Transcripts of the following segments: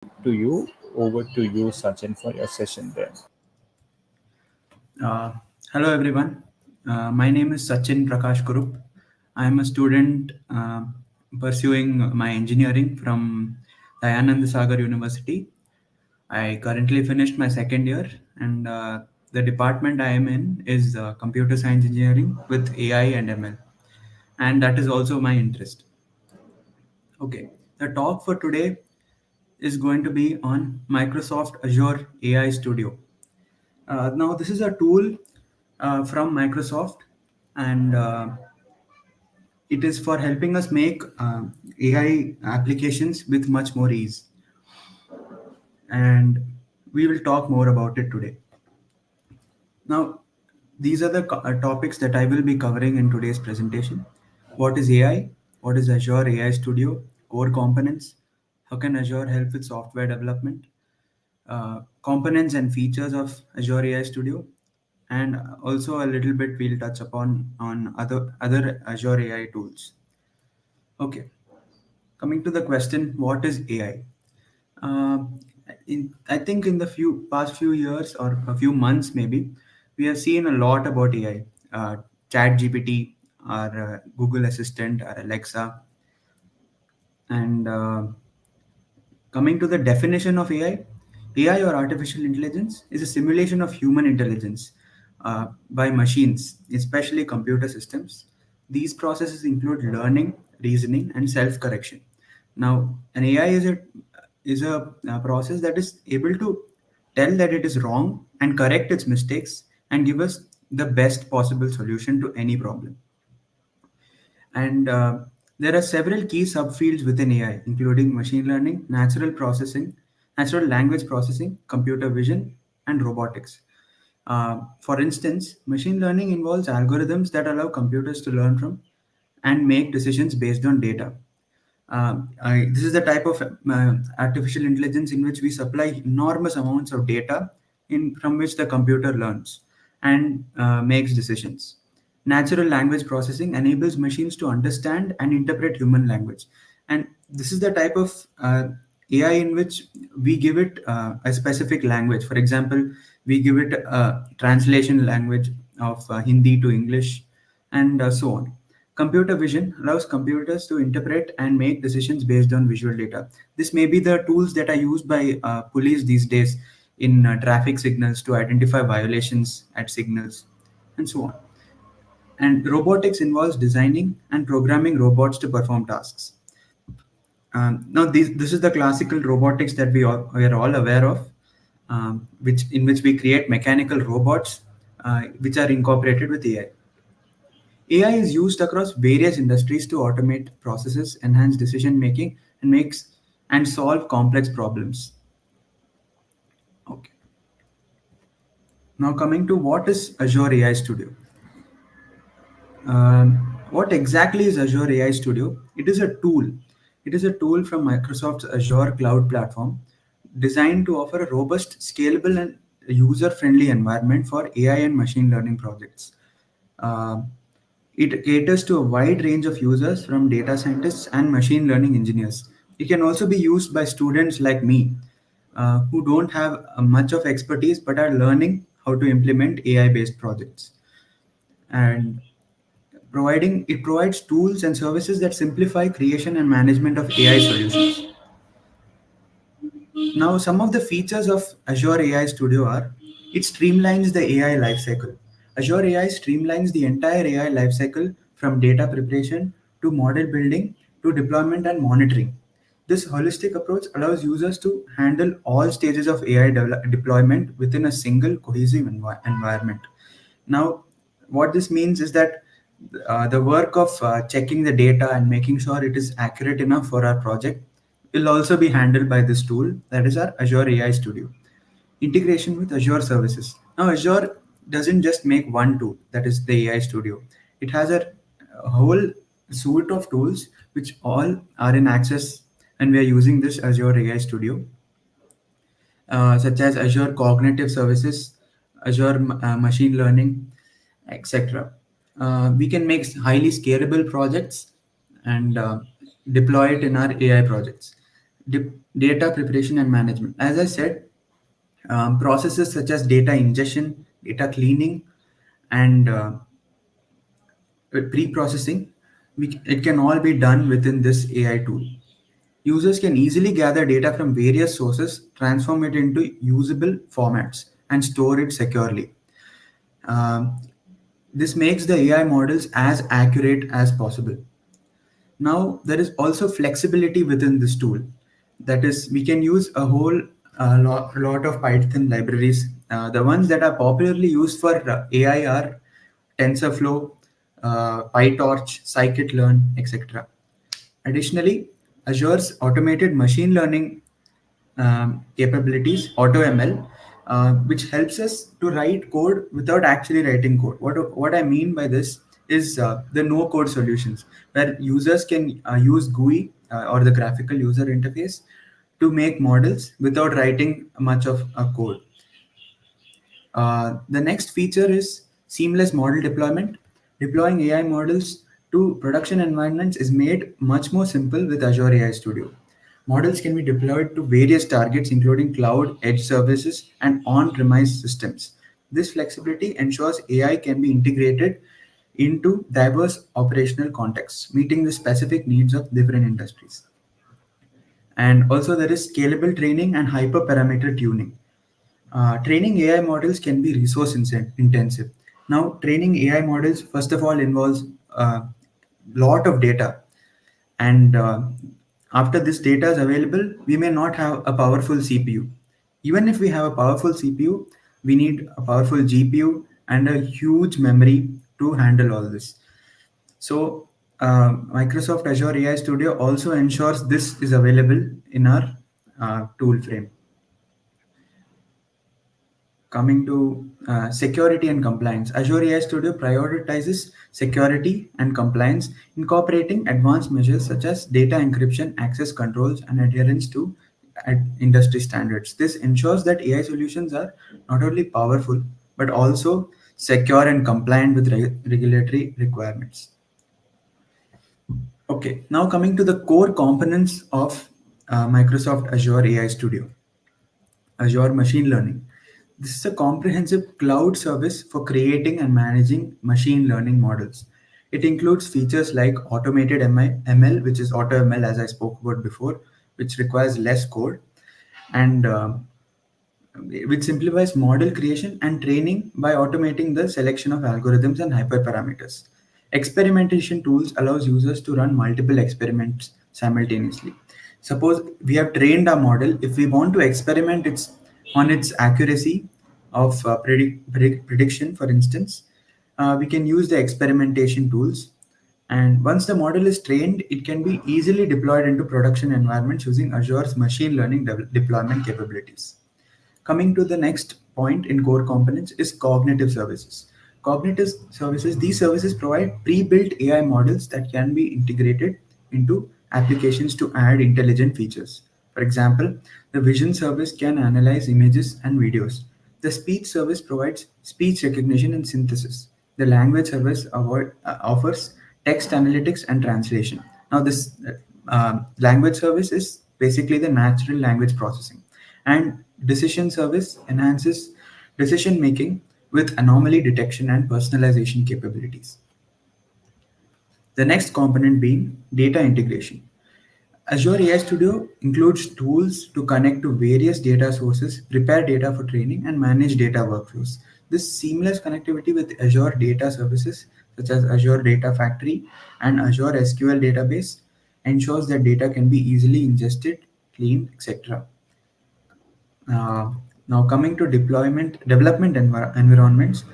to you. Over to you, Sachin, for your session there. Uh, Hello everyone. My name is Sachin Prakash Kurup. I am a student pursuing my engineering from Dayanand Sagar University. I currently finished my second year, and the department I am in is computer science engineering with AI and ML, and that is also my interest. Okay, the talk for today is going to be on Microsoft Azure AI Studio. Now, this is a tool from Microsoft, and it is for helping us make AI applications with much more ease. And we will talk more about it today. Now, these are the topics that I will be covering in today's presentation. What is AI? What is Azure AI Studio? Core components? How can Azure help with software development? Components and features of Azure AI Studio, and also a little bit we'll touch upon on other Azure AI tools. Okay, coming to the question, what is AI? Uh, I think in the past few years or a few months maybe, we have seen a lot about AI. Chat GPT, or Google Assistant, or Alexa, and coming to the definition of AI or artificial intelligence is a simulation of human intelligence by machines, especially computer systems. These processes include learning, reasoning, and self-correction. Now, an AI is a process that is able to tell that it is wrong and correct its mistakes and give us the best possible solution to any problem. And there are several key subfields within AI, including machine learning, natural language processing, computer vision, and robotics. For instance, machine learning involves algorithms that allow computers to learn from and make decisions based on data. This is the type of artificial intelligence in which we supply enormous amounts of data from which the computer learns and makes decisions. Natural language processing enables machines to understand and interpret human language. And this is the type of AI in which we give it a specific language. For example, we give it a translation language of Hindi to English, and so on. Computer vision allows computers to interpret and make decisions based on visual data. This may be the tools that are used by police these days in traffic signals to identify violations at signals, and so on. And robotics involves designing and programming robots to perform tasks. Now, this is the classical robotics that we are all aware of, which we create mechanical robots which are incorporated with AI. AI is used across various industries to automate processes, enhance decision making, and solve complex problems. Okay. Now coming to what is Azure AI Studio. What exactly is Azure AI Studio? It is a tool. It is a tool from Microsoft's Azure cloud platform designed to offer a robust, scalable, and user-friendly environment for AI and machine learning projects. Uh, it caters to a wide range of users from data scientists and machine learning engineers. It can also be used by students like me who don't have much of expertise but are learning how to implement AI based projects. And providing it provides tools and services that simplify creation and management of AI solutions. Now, some of the features of Azure AI Studio are it streamlines the AI lifecycle. Azure AI streamlines the entire AI lifecycle from data preparation to model building to deployment and monitoring. This holistic approach allows users to handle all stages of AI deployment within a single cohesive environment. Now, what this means is that the work of checking the data and making sure it is accurate enough for our project will also be handled by this tool, that is our Azure AI Studio. Integration with Azure services. Now, Azure doesn't just make one tool, that is the AI Studio. It has a whole suite of tools which all are in access, and we are using this Azure AI Studio, such as Azure Cognitive Services, Azure Machine Learning, etc. We can make highly scalable projects and deploy it in our AI projects. Data preparation and management. As I said, processes such as data ingestion, data cleaning, and pre-processing, it can all be done within this AI tool. Users can easily gather data from various sources, transform it into usable formats, and store it securely. Um, this makes the AI models as accurate as possible. Now, there is also flexibility within this tool. That is, we can use a whole lot of Python libraries. The ones that are popularly used for AI are TensorFlow, PyTorch, Scikit-learn, etc. Additionally, Azure's automated machine learning capabilities, AutoML, which helps us to write code without actually writing code. What I mean by this is the no code solutions, where users can use GUI or the graphical user interface to make models without writing much of a code. The next feature is seamless model deployment. Deploying AI models to production environments is made much more simple with Azure AI Studio. Models can be deployed to various targets, including cloud, edge services, and on premise systems. This flexibility ensures AI can be integrated into diverse operational contexts, meeting the specific needs of different industries. And also, there is scalable training and hyperparameter tuning. Training AI models can be resource intensive. Now, training AI models first of all involves a lot of data, and after this data is available, we may not have a powerful CPU. Even if we have a powerful CPU, we need a powerful GPU and a huge memory to handle all this. So, Microsoft Azure AI Studio also ensures this is available in our tool frame. Coming to security and compliance, Azure AI Studio prioritizes security and compliance, incorporating advanced measures such as data encryption, access controls, and adherence to industry standards. This ensures that AI solutions are not only powerful but also secure and compliant with regulatory requirements. Okay, now coming to the core components of Microsoft Azure AI Studio. Azure Machine Learning. This is a comprehensive cloud service for creating and managing machine learning models. It includes features like automated ML, which is AutoML, as I spoke about before, which requires less code, and which simplifies model creation and training by automating the selection of algorithms and hyperparameters. Experimentation tools allows users to run multiple experiments simultaneously. Suppose we have trained our model, if we want to experiment its accuracy of prediction, for instance, we can use the experimentation tools. And once the model is trained, it can be easily deployed into production environments using Azure's machine learning deployment capabilities. Coming to the next point in core components is cognitive services. Cognitive services, these services provide pre-built AI models that can be integrated into applications to add intelligent features. For example, the vision service can analyze images and videos. The speech service provides speech recognition and synthesis. The language service offers text analytics and translation. Now, this language service is basically the natural language processing, and decision service enhances decision making with anomaly detection and personalization capabilities. The next component being data integration. Azure AI Studio includes tools to connect to various data sources, prepare data for training, and manage data workflows. This seamless connectivity with Azure data services such as Azure Data Factory and Azure SQL Database ensures that data can be easily ingested, cleaned, etc. Uh, Now coming to development environments,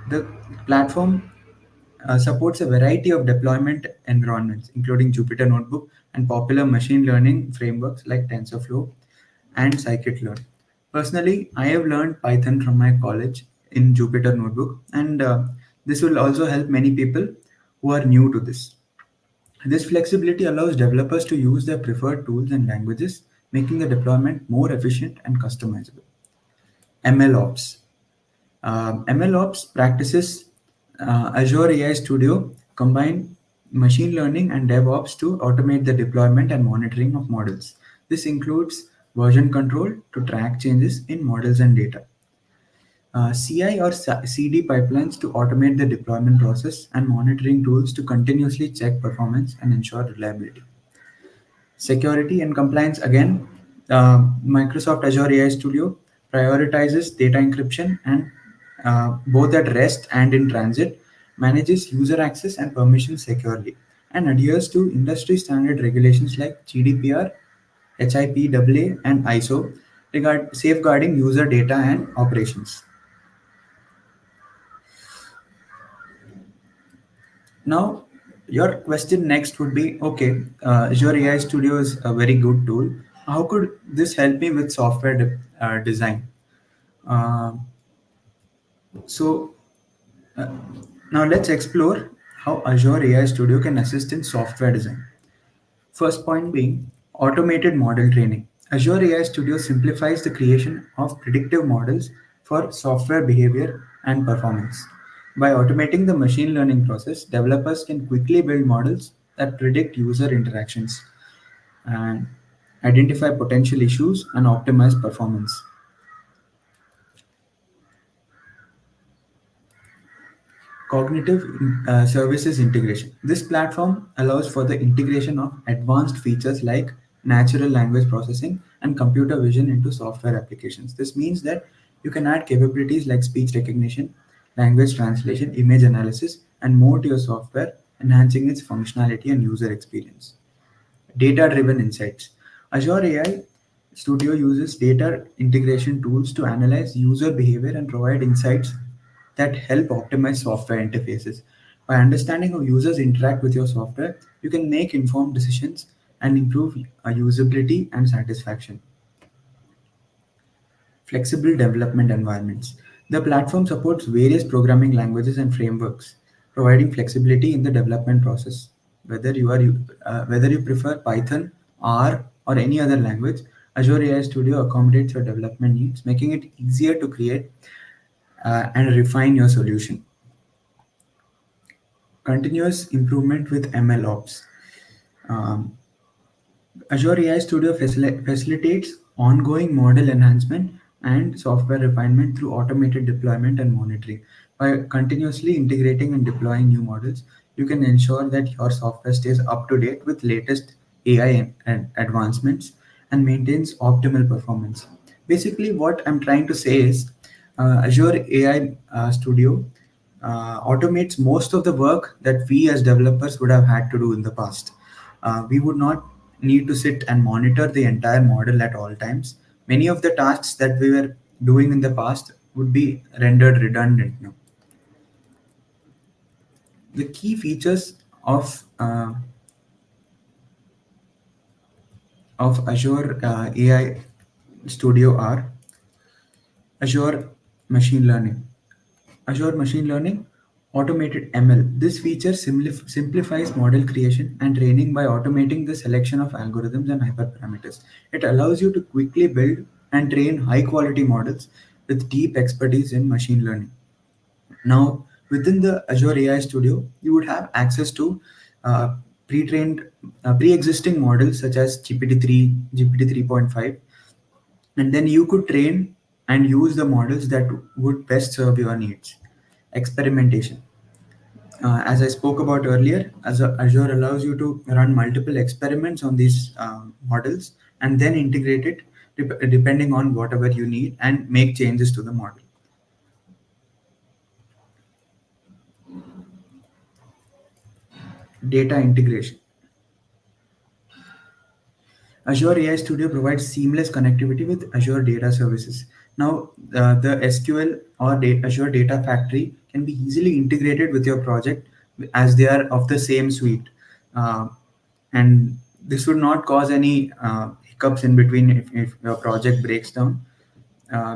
the platform supports a variety of deployment environments, including Jupyter Notebook and popular machine learning frameworks like TensorFlow and Scikit-learn. Personally, I have learned Python from my college in Jupyter Notebook, and this will also help many people who are new to this. This flexibility allows developers to use their preferred tools and languages, making the deployment more efficient and customizable. MLOps. MLOps practices Azure AI Studio combine machine learning and DevOps to automate the deployment and monitoring of models. This includes version control to track changes in models and data, CI or CD pipelines to automate the deployment process, and monitoring tools to continuously check performance and ensure reliability. Security and compliance again, Microsoft Azure AI Studio prioritizes data encryption and both at rest and in transit, manages user access and permissions securely, and adheres to industry standard regulations like GDPR, HIPAA, and ISO safeguarding user data and operations. Now, your question next would be okay, Azure AI Studio is a very good tool. How could this help me with software design? Uh, so, uh, Now let's explore how Azure AI Studio can assist in software design. First point being automated model training. Azure AI Studio simplifies the creation of predictive models for software behavior and performance. By automating the machine learning process, developers can quickly build models that predict user interactions and identify potential issues and optimize performance. Cognitive services integration. This platform allows for the integration of advanced features like natural language processing and computer vision into software applications. This means that you can add capabilities like speech recognition, language translation, image analysis, and more to your software, enhancing its functionality and user experience. Data driven insights. Azure AI Studio uses data integration tools to analyze user behavior and provide insights that help optimize software interfaces. By understanding how users interact with your software, you can make informed decisions and improve usability and satisfaction. Flexible development environments. The platform supports various programming languages and frameworks, providing flexibility in the development process. Whether you prefer Python, R, or any other language, Azure AI Studio accommodates your development needs, making it easier to create and refine your solution. Continuous improvement with ML Ops. Um, Azure AI Studio facilitates ongoing model enhancement and software refinement through automated deployment and monitoring. By continuously integrating and deploying new models, you can ensure that your software stays up to date with latest AI and advancements and maintains optimal performance. Basically, what I'm trying to say is Azure AI Studio automates most of the work that we as developers would have had to do in the past. We would not need to sit and monitor the entire model at all times. Many of the tasks that we were doing in the past would be rendered redundant now. The key features of Azure AI Studio are Azure Machine Learning. Azure Machine Learning Automated ML. This feature simplifies model creation and training by automating the selection of algorithms and hyperparameters. It allows you to quickly build and train high quality models with deep expertise in machine learning. Now, within the Azure AI Studio, you would have access to uh, pre-trained, pre-existing models such as GPT-3, GPT 3.5, and then you could train and use the models that would best serve your needs. Experimentation. As I spoke about earlier, Azure allows you to run multiple experiments on these models and then integrate it depending on whatever you need and make changes to the model. Data integration. Azure AI Studio provides seamless connectivity with Azure Data Services. Now, the SQL or Azure Data Factory can be easily integrated with your project as they are of the same suite. Uh, and this would not cause any hiccups in between if your project breaks down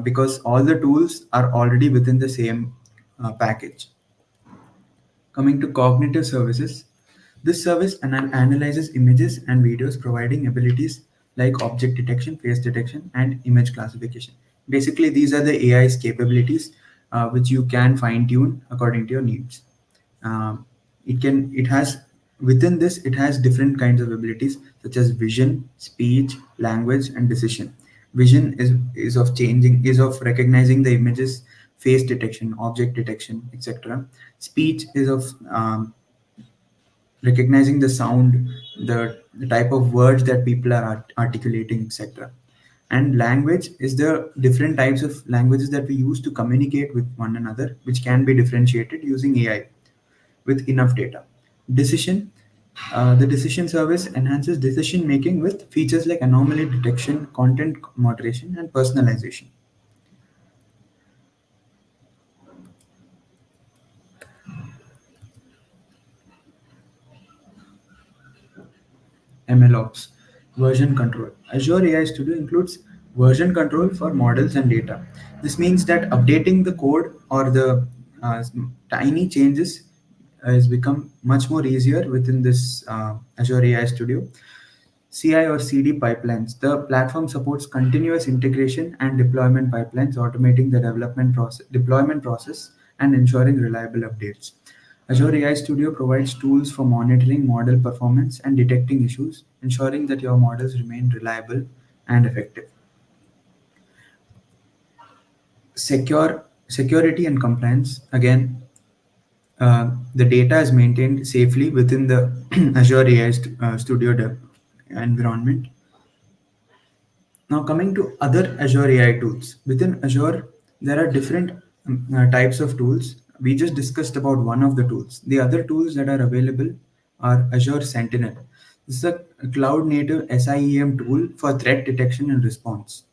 because all the tools are already within the same package. Coming to cognitive services, this service analyzes images and videos, providing abilities like object detection, face detection, and image classification. Basically, these are the AI's capabilities which you can fine tune according to your needs. Um, it has within this it has different kinds of abilities such as vision, speech, language, and decision. Vision is of changing is of recognizing the images, face detection, object detection, etc. Speech is of recognizing the sound, the type of words that people are articulating, etc. And language is the different types of languages that we use to communicate with one another, which can be differentiated using AI with enough data. Decision, the decision service enhances decision making with features like anomaly detection, content moderation, and personalization. MLOps, version control. Azure AI Studio includes version control for models and data. This means that updating the code or the tiny changes has become much more easier within this Azure AI Studio. CI or CD pipelines. The platform supports continuous integration and deployment pipelines, automating the deployment process, and ensuring reliable updates. Azure AI Studio provides tools for monitoring model performance and detecting issues, ensuring that your models remain reliable and effective. Security and compliance. Again, the data is maintained safely within the Azure AI Studio environment. Now, coming to other Azure AI tools. Within Azure, there are different types of tools. We just discussed about one of the tools. The other tools that are available are Azure Sentinel. This is a cloud native SIEM tool for threat detection and response.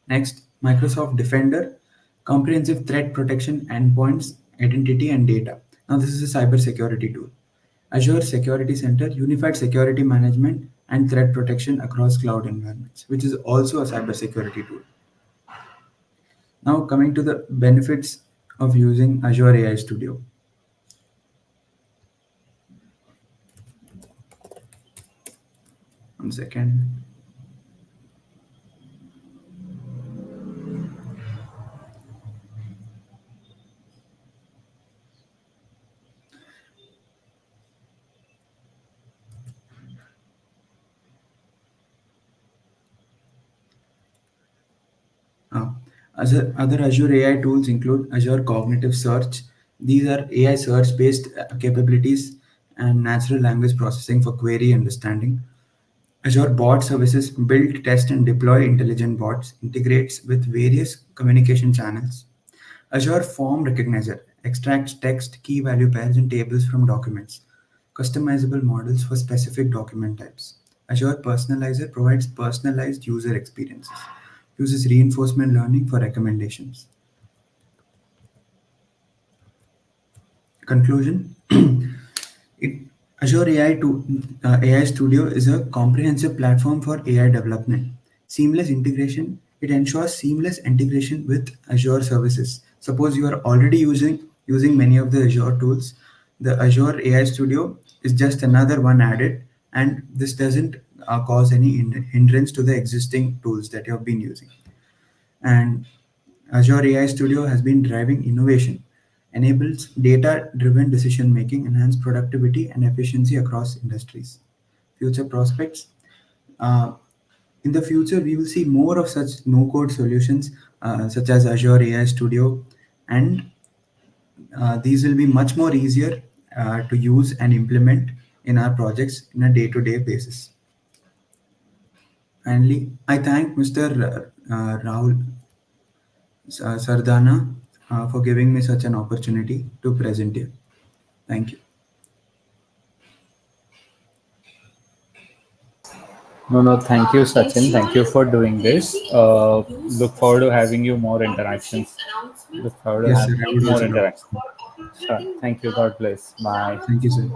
Next, Microsoft Defender, comprehensive threat protection, endpoints, identity, and data. Now, this is a cybersecurity tool. Azure Security Center, unified security management and threat protection across cloud environments, which is also a cybersecurity tool. Now, coming to the benefits of using Azure AI Studio. One second. Uh, other Azure AI tools include Azure Cognitive Search. These are AI search based capabilities and natural language processing for query understanding. Azure Bot Services build, test, and deploy intelligent bots, integrates with various communication channels. Azure Form Recognizer extracts text, key value pairs, and tables from documents. Customizable models for specific document types. Azure Personalizer provides personalized user experiences. Uses reinforcement learning for recommendations. Conclusion. It, Azure AI Studio is a comprehensive platform for AI development. Seamless integration. It ensures seamless integration with Azure services. Suppose you are already using many of the Azure tools. The Azure AI Studio is just another one added, and this doesn't cause any hindrance to the existing tools that you have been using. And Azure AI Studio has been driving innovation, enables data driven decision making, enhance productivity and efficiency across industries. Future prospects. Uh, in the future, we will see more of such no code solutions such as Azure AI Studio, and these will be much more easier to use and implement in our projects in a day to day basis. Finally, I thank Mr. Rahul Sardana for giving me such an opportunity to present here. Thank you. No, no, thank you, Sachin. Thank you for doing this. Look forward to having you more interactions. Look forward to Yes, sir. have I would more also love. interactions. Sure. Thank you. God bless. Bye. Thank you, sir.